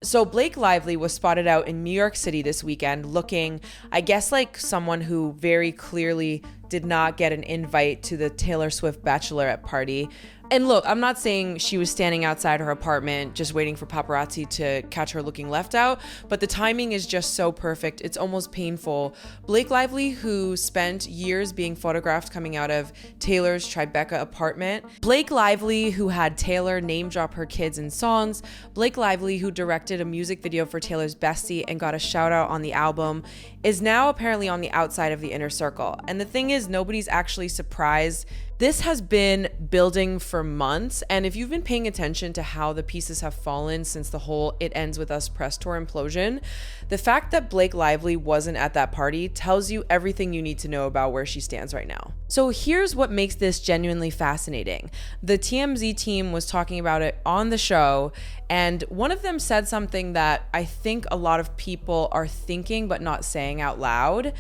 So Blake Lively was spotted out in New York City this weekend looking, I guess, like someone who very clearly did not get an invite to the Taylor Swift bachelorette party. And look, I'm not saying she was standing outside her apartment just waiting for paparazzi to catch her looking left out, but the timing is just so perfect. It's almost painful. Blake Lively, who spent years being photographed coming out of Taylor's Tribeca apartment. Blake Lively, who had Taylor name drop her kids in songs. Blake Lively, who directed a music video for Taylor's Bestie and got a shout out on the album, is now apparently on the outside of the inner circle. And the thing is, nobody's actually surprised. This has been building for months, and if you've been paying attention to how the pieces have fallen since the whole It Ends With Us press tour implosion, the fact that Blake Lively wasn't at that party tells you everything you need to know about where she stands right now. So here's what makes this genuinely fascinating. The TMZ team was talking about it on the show, and one of them said something that I think a lot of people are thinking but not saying out loud.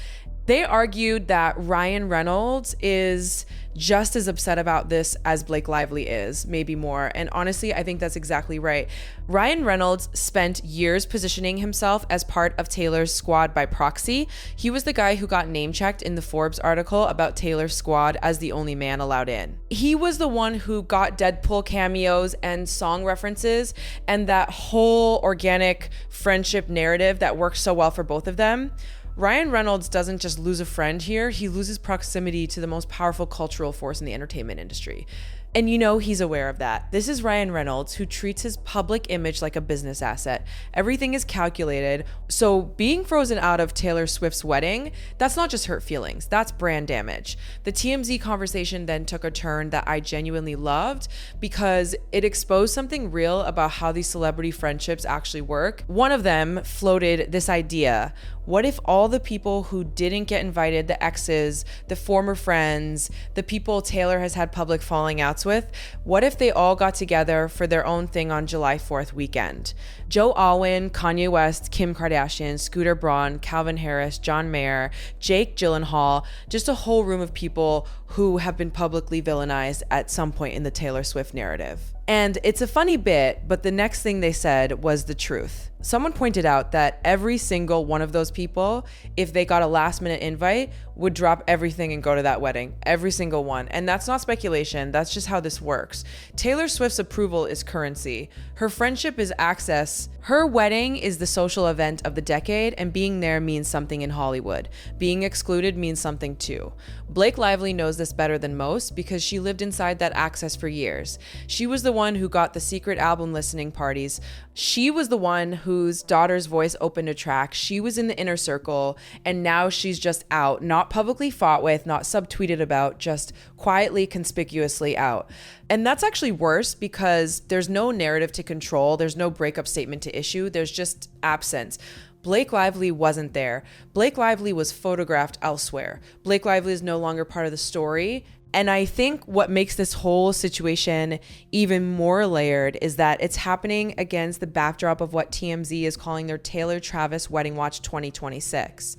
They argued that Ryan Reynolds is just as upset about this as Blake Lively is, maybe more. And honestly, I think that's exactly right. Ryan Reynolds spent years positioning himself as part of Taylor's squad by proxy. He was the guy who got name checked in the Forbes article about Taylor's squad as the only man allowed in. He was the one who got Deadpool cameos and song references and that whole organic friendship narrative that works so well for both of them. Ryan Reynolds doesn't just lose a friend here, he loses proximity to the most powerful cultural force in the entertainment industry. And you know he's aware of that. This is Ryan Reynolds, who treats his public image like a business asset. Everything is calculated. So being frozen out of Taylor Swift's wedding, that's not just hurt feelings, that's brand damage. The TMZ conversation then took a turn that I genuinely loved because it exposed something real about how these celebrity friendships actually work. One of them floated this idea: what if all the people who didn't get invited, the exes, the former friends, the people Taylor has had public falling outs with, what if they all got together for their own thing on July 4th weekend? Joe Alwyn, Kanye West, Kim Kardashian, Scooter Braun, Calvin Harris, John Mayer, Jake Gyllenhaal, just a whole room of people who have been publicly villainized at some point in the Taylor Swift narrative. And it's a funny bit, but the next thing they said was the truth. Someone pointed out that every single one of those people, if they got a last minute invite, would drop everything and go to that wedding. Every single one. And that's not speculation, that's just how this works. Taylor Swift's approval is currency. Her friendship is access. Her wedding is the social event of the decade, and being there means something in Hollywood. Being excluded means something too. Blake Lively knows this better than most because she lived inside that access for years. She was the one who got the secret album listening parties. She was the one whose daughter's voice opened a track. She was in the inner circle, and now she's just out, not publicly fought with, not subtweeted about, just quietly, conspicuously out. And that's actually worse because there's no narrative to control. There's no breakup statement to issue. There's just absence. Blake Lively wasn't there. Blake Lively was photographed elsewhere. Blake Lively is no longer part of the story. And I think what makes this whole situation even more layered is that it's happening against the backdrop of what TMZ is calling their Taylor Travis Wedding Watch 2026.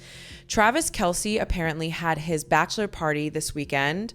Travis Kelce apparently had his bachelor party this weekend.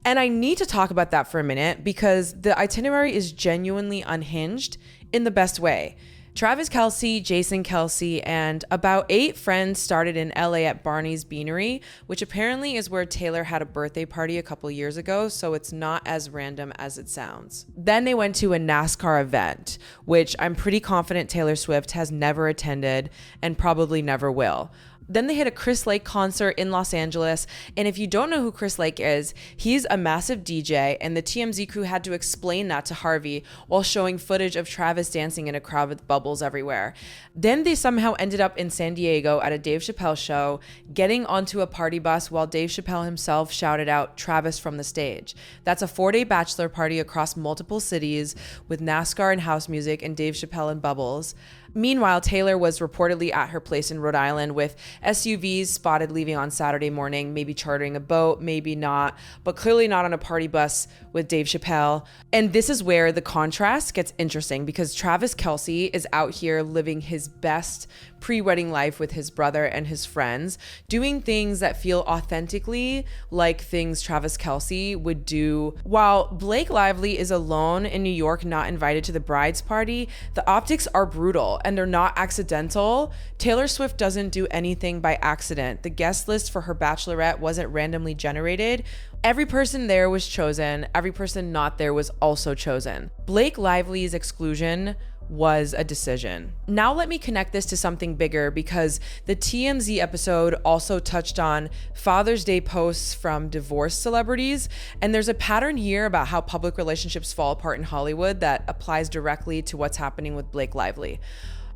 And I need to talk about that for a minute because the itinerary is genuinely unhinged in the best way. Travis Kelce, Jason Kelce, and about 8 friends started in LA at Barney's Beanery, which apparently is where Taylor had a birthday party a couple years ago, so it's not as random as it sounds. Then they went to a NASCAR event, which I'm pretty confident Taylor Swift has never attended and probably never will. Then they hit a Chris Lake concert in Los Angeles. And if you don't know who Chris Lake is, he's a massive DJ, and the TMZ crew had to explain that to Harvey while showing footage of Travis dancing in a crowd with bubbles everywhere. Then they somehow ended up in San Diego at a Dave Chappelle show, getting onto a party bus while Dave Chappelle himself shouted out Travis from the stage. That's a 4-day bachelor party across multiple cities with NASCAR and house music and Dave Chappelle and bubbles. Meanwhile, Taylor was reportedly at her place in Rhode Island with SUVs spotted leaving on Saturday morning, maybe chartering a boat, maybe not, but clearly not on a party bus with Dave Chappelle. And this is where the contrast gets interesting because Travis Kelce is out here living his best pre-wedding life with his brother and his friends, doing things that feel authentically like things Travis Kelce would do. While Blake Lively is alone in New York, not invited to the bride's party, the optics are brutal. and they're not accidental. Taylor Swift doesn't do anything by accident. The guest list for her Bachelorette wasn't randomly generated. Every person there was chosen. Every person not there was also chosen. Blake Lively's exclusion was a decision. Now let me connect this to something bigger, because the TMZ episode also touched on Father's Day posts from divorced celebrities, and there's a pattern here about how public relationships fall apart in Hollywood that applies directly to what's happening with Blake Lively.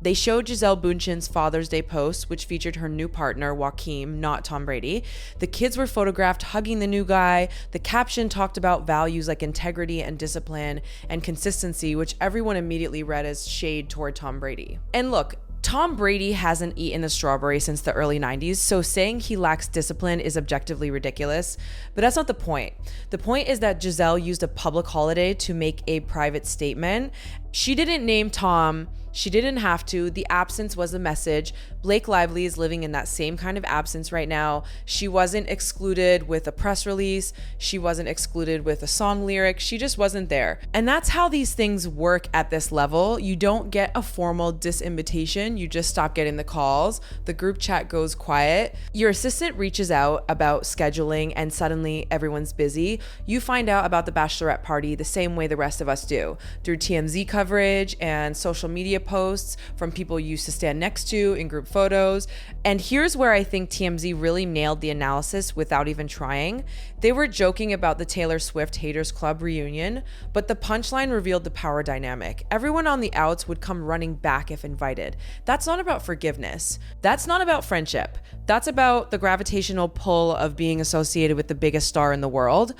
They showed Gisele Bündchen's Father's Day post, which featured her new partner, Joaquin, not Tom Brady. The kids were photographed hugging the new guy. The caption talked about values like integrity and discipline and consistency, which everyone immediately read as shade toward Tom Brady. And look, Tom Brady hasn't eaten a strawberry since the early 90s, so saying he lacks discipline is objectively ridiculous. But that's not the point. The point is that Gisele used a public holiday to make a private statement. She didn't name Tom. She didn't have to. The absence was a message. Blake Lively is living in that same kind of absence right now. She wasn't excluded with a press release. She wasn't excluded with a song lyric. She just wasn't there. And that's how these things work at this level. You don't get a formal disinvitation. You just stop getting the calls. The group chat goes quiet. Your assistant reaches out about scheduling and suddenly everyone's busy. You find out about the Bachelorette party the same way the rest of us do, through TMZ coverage and social media posts from people you used to stand next to in group photos. And here's where I think TMZ really nailed the analysis without even trying. They were joking about the Taylor Swift Haters Club reunion, but the punchline revealed the power dynamic. Everyone on the outs would come running back if invited. That's not about forgiveness. That's not about friendship. That's about the gravitational pull of being associated with the biggest star in the world.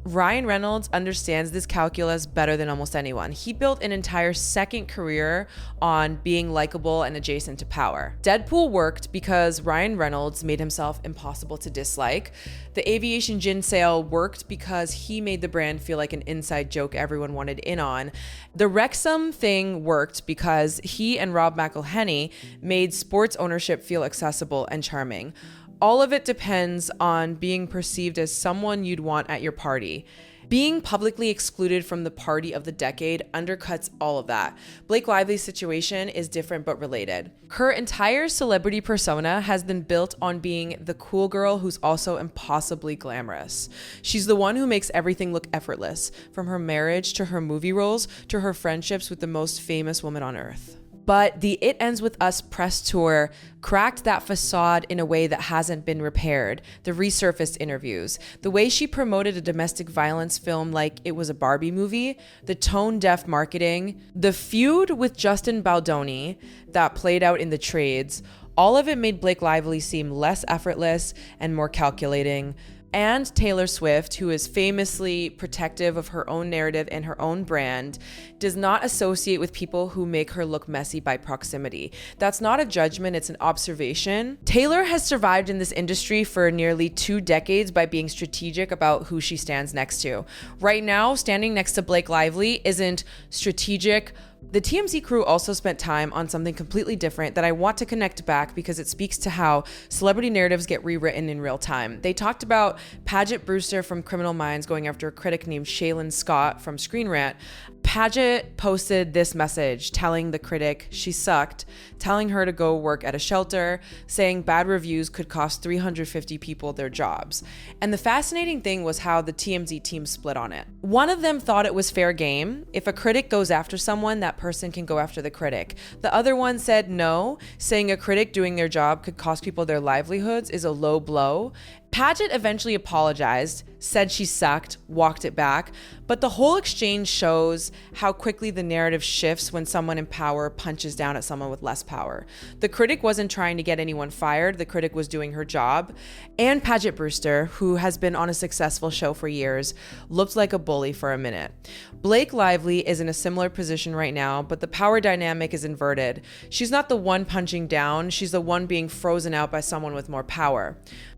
Ryan Reynolds understands this calculus better than almost anyone. He built an entire second career on being likable and adjacent to power. Deadpool worked because Ryan Reynolds made himself impossible to dislike. The aviation gin sale worked because he made the brand feel like an inside joke everyone wanted in on. The Wrexham thing worked because he and Rob McElhenney made sports ownership feel accessible and charming. All of it depends on being perceived as someone you'd want at your party. Being publicly excluded from the party of the decade undercuts all of that. Blake Lively's situation is different but related. Her entire celebrity persona has been built on being the cool girl who's also impossibly glamorous. She's the one who makes everything look effortless, from her marriage to her movie roles to her friendships with the most famous woman on earth. But the It Ends With Us press tour cracked that facade in a way that hasn't been repaired. The resurfaced interviews, the way she promoted a domestic violence film like it was a Barbie movie, the tone-deaf marketing, the feud with Justin Baldoni that played out in the trades, all of it made Blake Lively seem less effortless and more calculating. And Taylor Swift, who is famously protective of her own narrative and her own brand, does not associate with people who make her look messy by proximity. That's not a judgment, it's an observation. Taylor has survived in this industry for nearly 2 decades by being strategic about who she stands next to. Right now, standing next to Blake Lively isn't strategic. The TMZ crew also spent time on something completely different that I want to connect back because it speaks to how celebrity narratives get rewritten in real time. They talked about Paget Brewster from Criminal Minds going after a critic named Shaylin Scott from Screen Rant. Paget posted this message telling the critic she sucked, telling her to go work at a shelter, saying bad reviews could cost 350 people their jobs. And the fascinating thing was how the TMZ team split on it. One of them thought it was fair game. If a critic goes after someone, that person can go after the critic. The other one said no, saying a critic doing their job could cost people their livelihoods is a low blow. Paget eventually apologized, said she sucked, walked it back, but the whole exchange shows how quickly the narrative shifts when someone in power punches down at someone with less power. The critic wasn't trying to get anyone fired, the critic was doing her job. And Paget Brewster, who has been on a successful show for years, looked like a bully for a minute. Blake Lively is in a similar position right now, but the power dynamic is inverted. She's not the one punching down, she's the one being frozen out by someone with more power.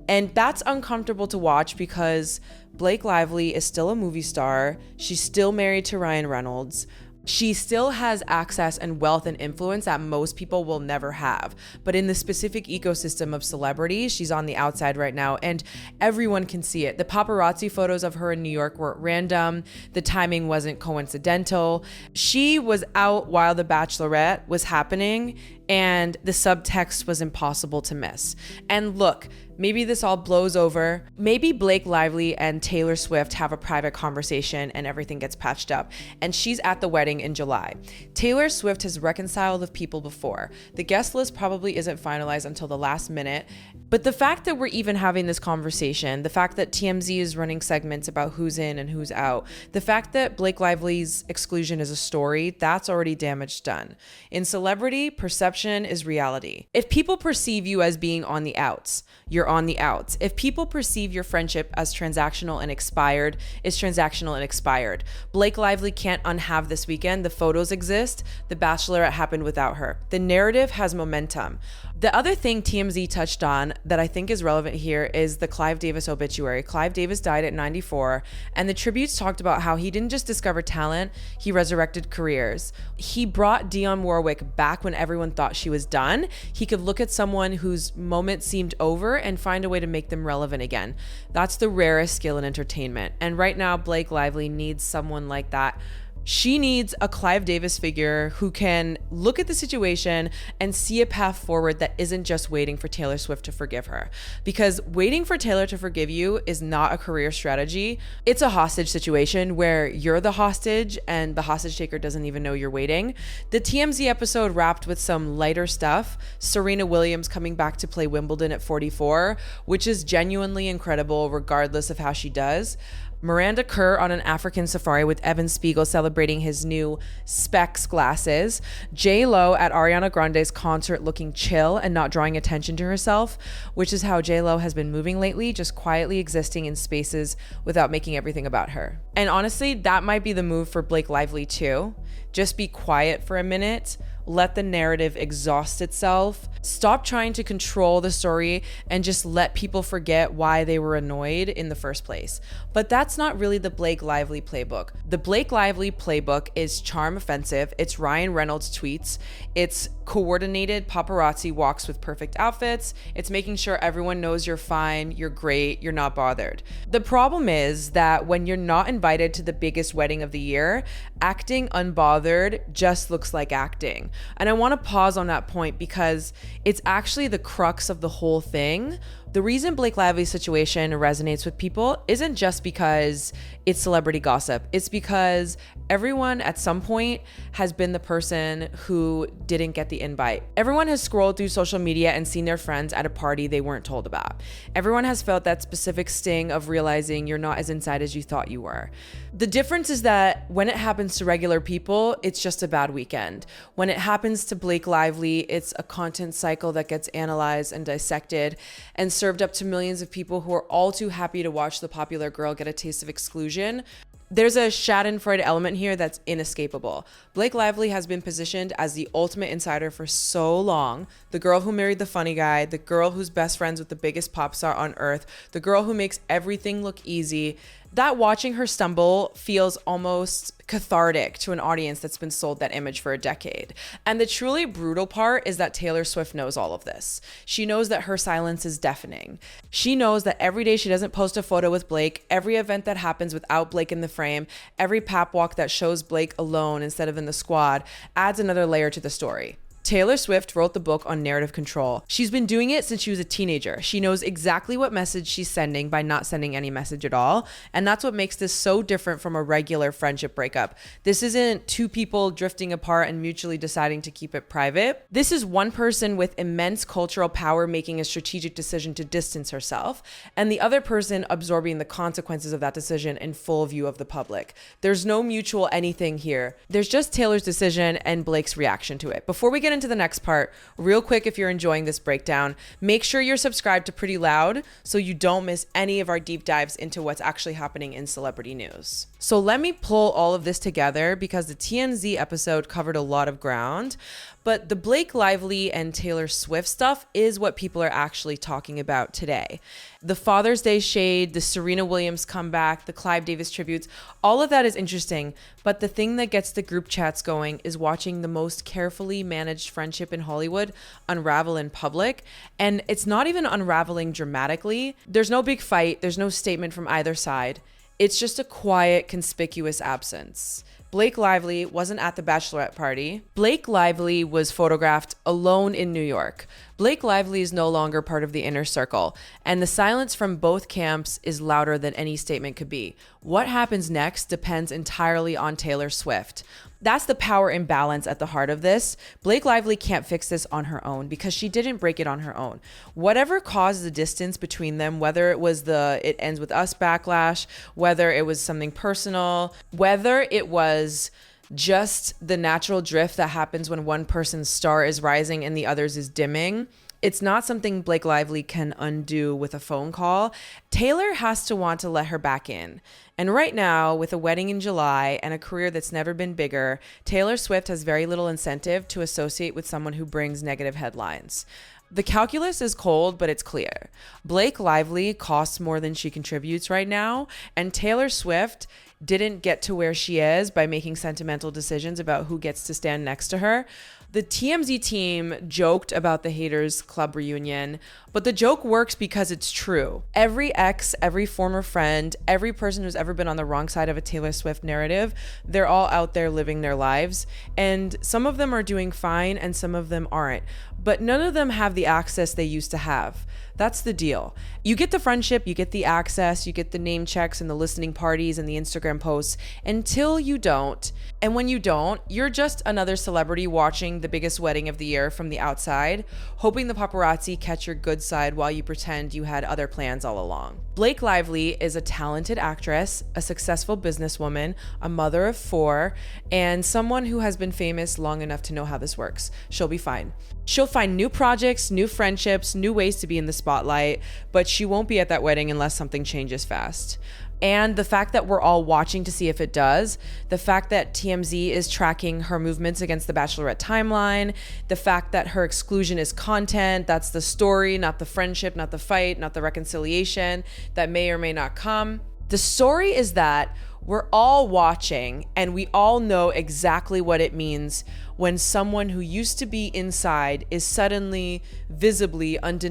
And that's uncomfortable to watch because Blake Lively is still a movie star. She's still married to Ryan Reynolds. She still has access and wealth and influence that most people will never have. But in the specific ecosystem of celebrities, she's on the outside right now, and everyone can see it. The paparazzi photos of her in New York weren't random. The timing wasn't coincidental. She was out while The Bachelorette was happening, and the subtext was impossible to miss. And look, maybe this all blows over. Maybe Blake Lively and Taylor Swift have a private conversation and everything gets patched up, and she's at the wedding in July. Taylor Swift has reconciled with people before. The guest list probably isn't finalized until the last minute, but the fact that we're even having this conversation, the fact that TMZ is running segments about who's in and who's out, the fact that Blake Lively's exclusion is a story, that's already damage done. In celebrity, perception is reality. If people perceive you as being on the outs, you're on the outs. If people perceive your friendship as transactional and expired, it's transactional and expired. Blake Lively can't unhave this weekend. The photos exist. The Bachelorette happened without her. The narrative has momentum. The other thing TMZ touched on that I think is relevant here is the Clive Davis obituary. Clive Davis died at 94, and the tributes talked about how he didn't just discover talent, he resurrected careers. He brought Dionne Warwick back when everyone thought she was done. He could look at someone whose moment seemed over and find a way to make them relevant again. That's the rarest skill in entertainment. And right now, Blake Lively needs someone like that. She needs a Clive Davis figure who can look at the situation and see a path forward that isn't just waiting for Taylor Swift to forgive her. Because waiting for Taylor to forgive you is not a career strategy. It's a hostage situation where you're the hostage and the hostage taker doesn't even know you're waiting. The TMZ episode wrapped with some lighter stuff. Serena Williams coming back to play Wimbledon at 44, which is genuinely incredible regardless of how she does. Miranda Kerr on an African safari with Evan Spiegel celebrating his new Specs glasses. J-Lo at Ariana Grande's concert looking chill and not drawing attention to herself, which is how J-Lo has been moving lately, just quietly existing in spaces without making everything about her. And honestly, that might be the move for Blake Lively too. Just be quiet for a minute. Let the narrative exhaust itself. Stop trying to control the story and just let people forget why they were annoyed in the first place. But that's not really the Blake Lively playbook. The Blake Lively playbook is charm offensive. It's Ryan Reynolds tweets. It's coordinated paparazzi walks with perfect outfits. It's making sure everyone knows you're fine, you're great, you're not bothered. The problem is that when you're not invited to the biggest wedding of the year, acting unbothered just looks like acting. And I want to pause on that point because it's actually the crux of the whole thing. The reason Blake Lively's situation resonates with people isn't just because it's celebrity gossip. It's because everyone at some point has been the person who didn't get the invite. Everyone has scrolled through social media and seen their friends at a party they weren't told about. Everyone has felt that specific sting of realizing you're not as inside as you thought you were. The difference is that when it happens to regular people, it's just a bad weekend. When it happens to Blake Lively, it's a content cycle that gets analyzed and dissected and served up to millions of people who are all too happy to watch the popular girl get a taste of exclusion. There's a Schadenfreude element here that's inescapable. Blake Lively has been positioned as the ultimate insider for so long. The girl who married the funny guy, the girl who's best friends with the biggest pop star on earth, the girl who makes everything look easy. That watching her stumble feels almost cathartic to an audience that's been sold that image for a decade. And the truly brutal part is that Taylor Swift knows all of this. She knows that her silence is deafening. She knows that every day she doesn't post a photo with Blake, every event that happens without Blake in the frame, every pap walk that shows Blake alone instead of in the squad adds another layer to the story. Taylor Swift wrote the book on narrative control. She's been doing it since she was a teenager. She knows exactly what message she's sending by not sending any message at all. And that's what makes this so different from a regular friendship breakup. This isn't two people drifting apart and mutually deciding to keep it private. This is one person with immense cultural power making a strategic decision to distance herself, and the other person absorbing the consequences of that decision in full view of the public. There's no mutual anything here. There's just Taylor's decision and Blake's reaction to it. Before we get into the next part, real quick, if you're enjoying this breakdown, make sure you're subscribed to Pretty Loud so you don't miss any of our deep dives into what's actually happening in celebrity news. So let me pull all of this together because the TMZ episode covered a lot of ground, But the Blake Lively and Taylor Swift stuff is what people are actually talking about today. The Father's Day shade, the Serena Williams comeback, the Clive Davis tributes, all of that is interesting. But the thing that gets the group chats going is watching the most carefully managed friendship in Hollywood unravel in public. And it's not even unraveling dramatically. There's no big fight. There's no statement from either side. It's just a quiet, conspicuous absence. Blake Lively wasn't at the bachelorette party. Blake Lively was photographed alone in New York. Blake Lively is no longer part of the inner circle, and the silence from both camps is louder than any statement could be. What happens next depends entirely on Taylor Swift. That's the power imbalance at the heart of this. Blake Lively can't fix this on her own because she didn't break it on her own. Whatever caused the distance between them, whether it was the "it ends with us" backlash, whether it was something personal, whether it was just the natural drift that happens when one person's star is rising and the other's is dimming, it's not something Blake Lively can undo with a phone call. Taylor has to want to let her back in. And right now, with a wedding in July and a career that's never been bigger, Taylor Swift has very little incentive to associate with someone who brings negative headlines. The calculus is cold, but it's clear. Blake Lively costs more than she contributes right now, and Taylor Swift didn't get to where she is by making sentimental decisions about who gets to stand next to her. The TMZ team joked about the Haters Club reunion, but the joke works because it's true. Every ex, every former friend, every person who's ever been on the wrong side of a Taylor Swift narrative, they're all out there living their lives. And some of them are doing fine and some of them aren't. But none of them have the access they used to have. That's the deal. You get the friendship, you get the access, you get the name checks and the listening parties and the Instagram posts until you don't. And when you don't, you're just another celebrity watching the biggest wedding of the year from the outside, hoping the paparazzi catch your good side while you pretend you had other plans all along. Blake Lively is a talented actress, a successful businesswoman, a mother of 4, and someone who has been famous long enough to know how this works. She'll be fine. She'll find new projects, new friendships, new ways to be in the spotlight, but she won't be at that wedding unless something changes fast. And the fact that we're all watching to see if it does, the fact that TMZ is tracking her movements against the Bachelorette timeline, the fact that her exclusion is content, that's the story, not the friendship, not the fight, not the reconciliation that may or may not come. The story is that we're all watching and we all know exactly what it means when someone who used to be inside is suddenly, visibly, undeniably